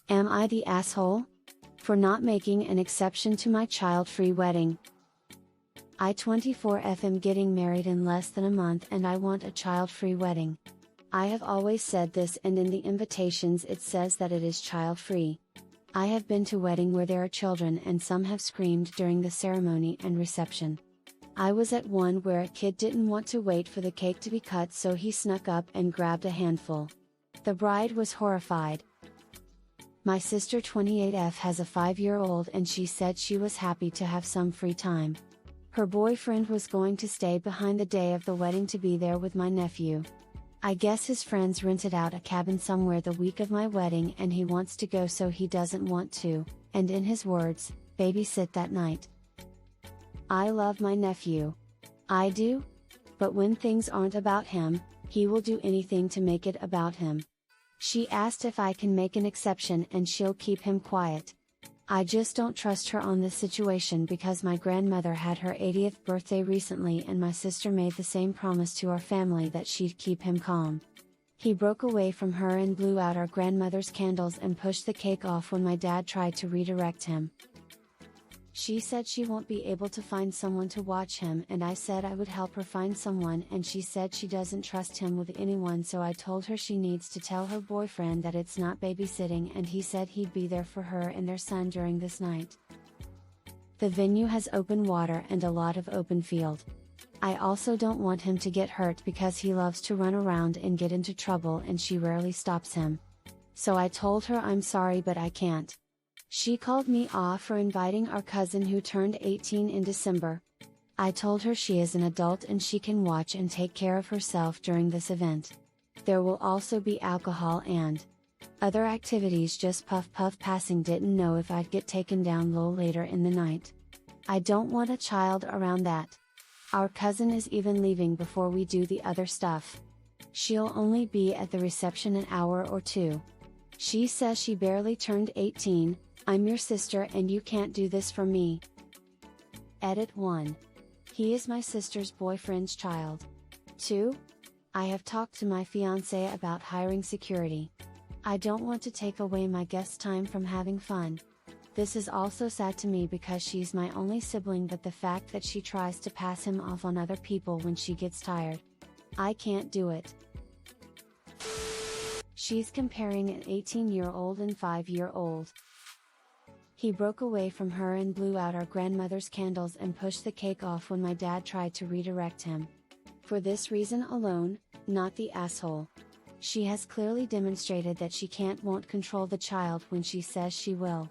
Am I the asshole? For not making an exception to my child-free wedding. I 24F am getting married in less than a month and I want a child-free wedding. I have always said this, and in the invitations it says that it is child-free. I have been to wedding where there are children and some have screamed during the ceremony and reception. I was at one where a kid didn't want to wait for the cake to be cut, so he snuck up and grabbed a handful. The bride was horrified. My sister 28F has a 5-year-old and she said she was happy to have some free time. Her boyfriend was going to stay behind the day of the wedding to be there with my nephew. I guess his friends rented out a cabin somewhere the week of my wedding and he wants to go, so he doesn't want to, and in his words, babysit that night. I love my nephew. I do? But when things aren't about him, he will do anything to make it about him. She asked if I can make an exception and she'll keep him quiet. I just don't trust her on this situation because my grandmother had her 80th birthday recently and my sister made the same promise to our family that she'd keep him calm. He broke away from her and blew out our grandmother's candles and pushed the cake off when my dad tried to redirect him. She said she won't be able to find someone to watch him, and I said I would help her find someone, and she said she doesn't trust him with anyone, so I told her she needs to tell her boyfriend that it's not babysitting, and he said he'd be there for her and their son during this night. The venue has open water and a lot of open field. I also don't want him to get hurt because he loves to run around and get into trouble and she rarely stops him. So I told her I'm sorry but I can't. She called me off for inviting our cousin who turned 18 in December. I told her she is an adult and she can watch and take care of herself during this event. There will also be alcohol and other activities, just puff passing. Didn't know if I'd get taken down low later in the night. I don't want a child around that. Our cousin is even leaving before we do the other stuff. She'll only be at the reception an hour or two. She says she barely turned 18, I'm your sister and you can't do this for me. Edit 1. He is my sister's boyfriend's child. 2. I have talked to my fiancé about hiring security. I don't want to take away my guest's time from having fun. This is also sad to me because she's my only sibling, but the fact that she tries to pass him off on other people when she gets tired. I can't do it. She's comparing an 18-year-old and 5-year-old. He broke away from her and blew out our grandmother's candles and pushed the cake off when my dad tried to redirect him. For this reason alone, not the asshole. She has clearly demonstrated that she won't control the child when she says she will.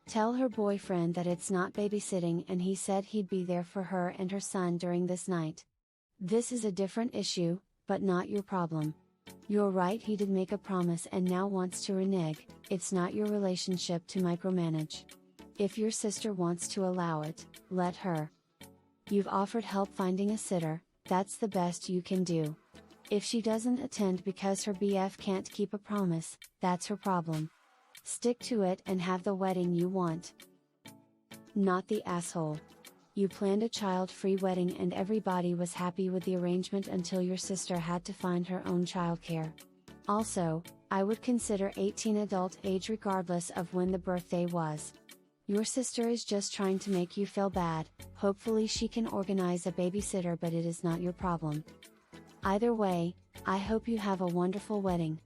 Tell her boyfriend that it's not babysitting and he said he'd be there for her and her son during this night. This is a different issue, but not your problem. You're right, he did make a promise and now wants to renege. It's not your relationship to micromanage. If your sister wants to allow it, let her. You've offered help finding a sitter, that's the best you can do. If she doesn't attend because her BF can't keep a promise, that's her problem. Stick to it and have the wedding you want. Not the asshole. You planned a child-free wedding and everybody was happy with the arrangement until your sister had to find her own childcare. Also, I would consider 18 adult age regardless of when the birthday was. Your sister is just trying to make you feel bad. Hopefully she can organize a babysitter, but it is not your problem. Either way, I hope you have a wonderful wedding.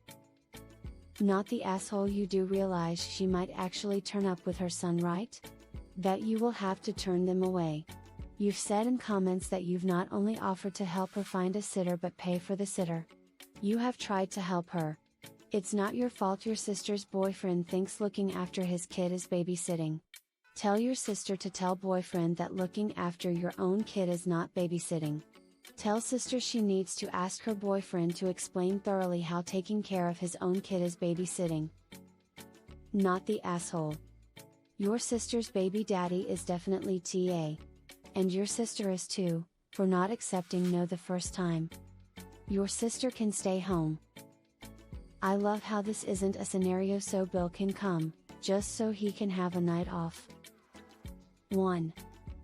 Not the asshole. You do realize she might actually turn up with her son, right? Bet you will have to turn them away. You've said in comments that you've not only offered to help her find a sitter but pay for the sitter. You have tried to help her. It's not your fault your sister's boyfriend thinks looking after his kid is babysitting. Tell your sister to tell boyfriend that looking after your own kid is not babysitting. Tell sister she needs to ask her boyfriend to explain thoroughly how taking care of his own kid is babysitting. Not the asshole. Your sister's baby daddy is definitely TA. And your sister is too, for not accepting no the first time. Your sister can stay home. I love how this isn't a scenario so Bill can come, just so he can have a night off. 1.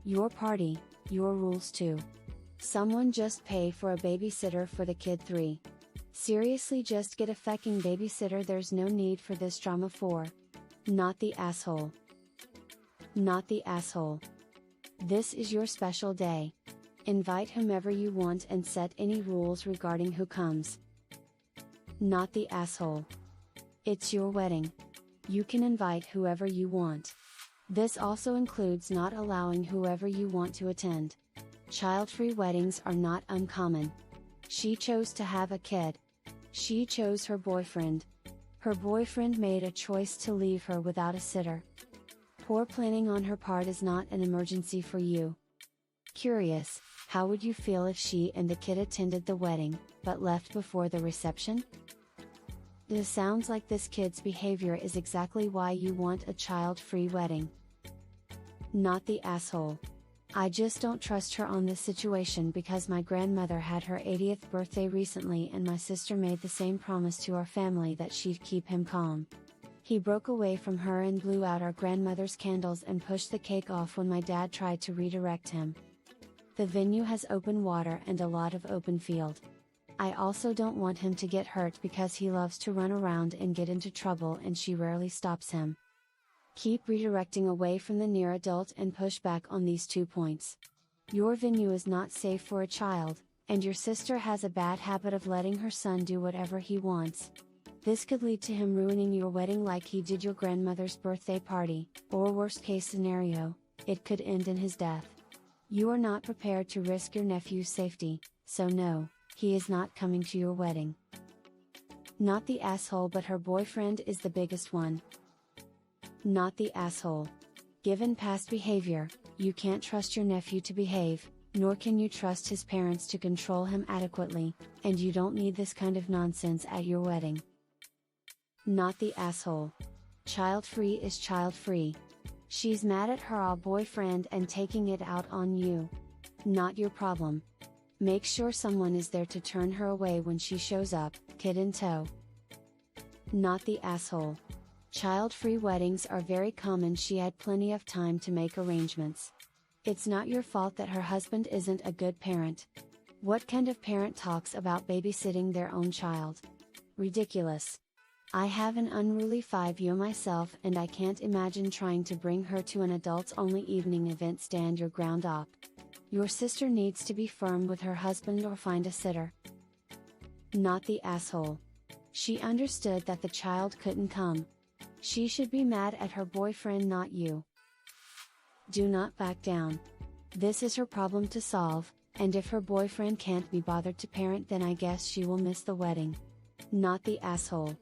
Your party, your rules. 2. Someone just pay for a babysitter for the kid. 3. Seriously, just get a fucking babysitter, there's no need for this drama. 4. Not the asshole. Not the asshole. This is your special day. Invite whomever you want and set any rules regarding who comes. Not the asshole. It's your wedding. You can invite whoever you want. This also includes not allowing whoever you want to attend. Child-free weddings are not uncommon. She chose to have a kid. She chose her boyfriend. Her boyfriend made a choice to leave her without a sitter. Poor planning on her part is not an emergency for you. Curious, how would you feel if she and the kid attended the wedding, but left before the reception? It sounds like this kid's behavior is exactly why you want a child-free wedding. Not the asshole. I just don't trust her on this situation because my grandmother had her 80th birthday recently and my sister made the same promise to our family that she'd keep him calm. He broke away from her and blew out our grandmother's candles and pushed the cake off when my dad tried to redirect him. The venue has open water and a lot of open field. I also don't want him to get hurt because he loves to run around and get into trouble and she rarely stops him. Keep redirecting away from the near adult and push back on these 2 points. Your venue is not safe for a child, and your sister has a bad habit of letting her son do whatever he wants. This could lead to him ruining your wedding like he did your grandmother's birthday party, or worst case scenario, it could end in his death. You are not prepared to risk your nephew's safety, so no, he is not coming to your wedding. Not the asshole, but her boyfriend is the biggest one. Not the asshole. Given past behavior, you can't trust your nephew to behave, nor can you trust his parents to control him adequately, and you don't need this kind of nonsense at your wedding. Not the asshole. Child-free is child-free. She's mad at her boyfriend and taking it out on you. Not your problem. Make sure someone is there to turn her away when she shows up, kid in tow. Not the asshole. Child-free weddings are very common. She had plenty of time to make arrangements. It's not your fault that her husband isn't a good parent. What kind of parent talks about babysitting their own child? Ridiculous. I have an unruly 5-year myself and I can't imagine trying to bring her to an adults-only evening event. Stand your ground up. Your sister needs to be firm with her husband or find a sitter. Not the asshole. She understood that the child couldn't come. She should be mad at her boyfriend, not you. Do not back down. This is her problem to solve, and if her boyfriend can't be bothered to parent, then I guess she will miss the wedding. Not the asshole.